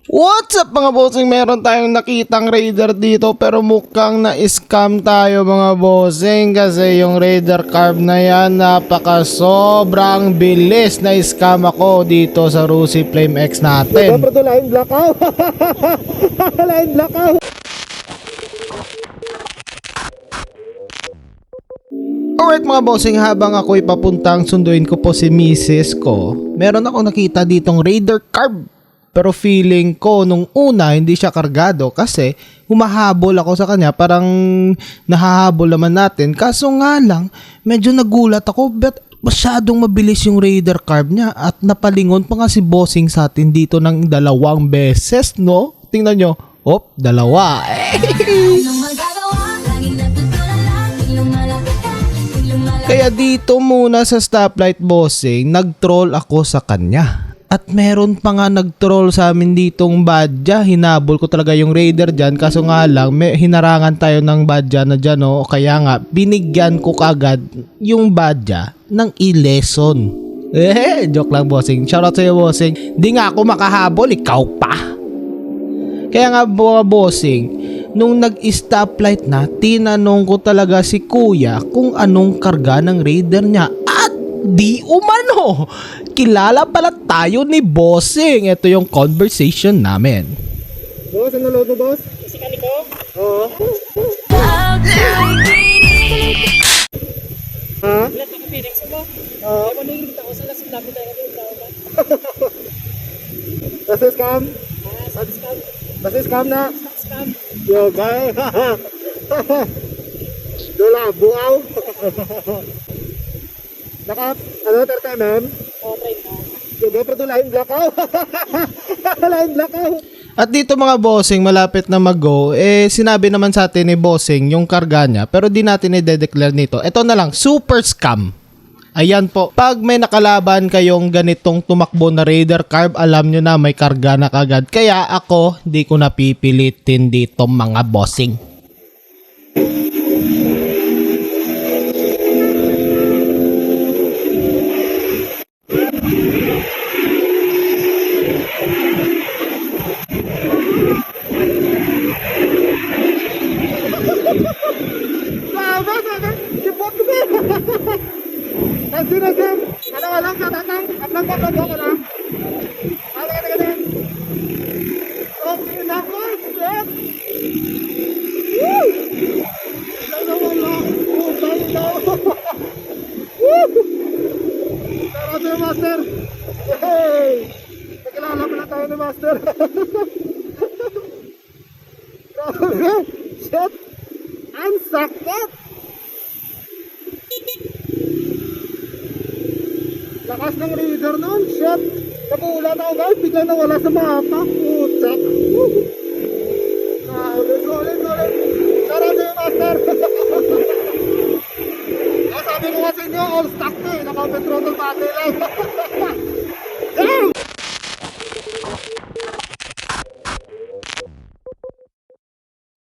What's up mga bossing? Meron tayong nakitang raider dito pero mukhang na-scam tayo mga bossing kasi yung raider carb na yan sobrang bilis na scam ako dito sa Rusi Flame X natin. Dapat ito line blackout. Line blackout. Alright mga bossing, habang ako'y papuntang sunduin ko po si misis ko, meron ako nakita ditong raider carb. Pero feeling ko nung una hindi siya kargado kasi humahabol ako sa kanya, parang nahahabol naman natin. Kaso nga lang, medyo nagulat ako, but masyadong mabilis yung raider carb niya at napalingon pa nga si bossing sa atin dito ng 2 beses, no? Tingnan nyo, hop, 2. Kaya dito muna sa stoplight bossing, nag-troll ako sa kanya. At meron pa nga nag-troll sa amin ditong badya. Hinabol ko talaga yung raider dyan. Kaso nga lang, hinarangan tayo ng badya na dyan. Oh. Kaya nga, binigyan ko kagad yung badya ng lesson. Joke lang bossing. Shoutout sa'yo bossing. Di nga ako makahabol, ikaw pa. Kaya nga mga bossing, nung nag-stoplight na, tinanong ko talaga si kuya kung anong karga ng raider niya. At di umano, kilala pala tayo ni bossing. Ito yung conversation namin. Boss, ano load mo boss? Si Kaniko? Oo. Ha? Lahat ako Phoenix mo? Oo. Ako nangingit ako sa last lapit tayo ng tao ba? Basta scam? Scam. Basta scam na? Scam. Yo, guys. Dola, buaw. Naka, ano, 30mm? O, try na. Yo, pero ito line blackout. Line blackout. At dito mga bossing, malapit na mag-go, sinabi naman sa atin ni bossing yung karga niya, pero di natin i-declare nito. Ito na lang, super scam. Ayan po, pag may nakalaban kayong ganitong tumakbo na raider carb, alam nyo na may karga na kagad. Kaya ako, di ko napipilitin dito mga bossing. Kasi na Sam, ano lang sa tatang, atlang ka ba ko na? Ano ka na? Okay na ko, shit! Woo! Ano wala? Oh, tayo daw! Woo! Tara tayo, Master! Hey! Nakilala mo na tayo ni Master! Grabe! Shit! Ang sakit! Lakas ng raider nun, shit! Napuulan ako guys, bigla na wala sa mapa. Putak! Solid! Sarap na yung master! Sabi ko kasi nyo, all stock na eh. Naka-petrol pati lang.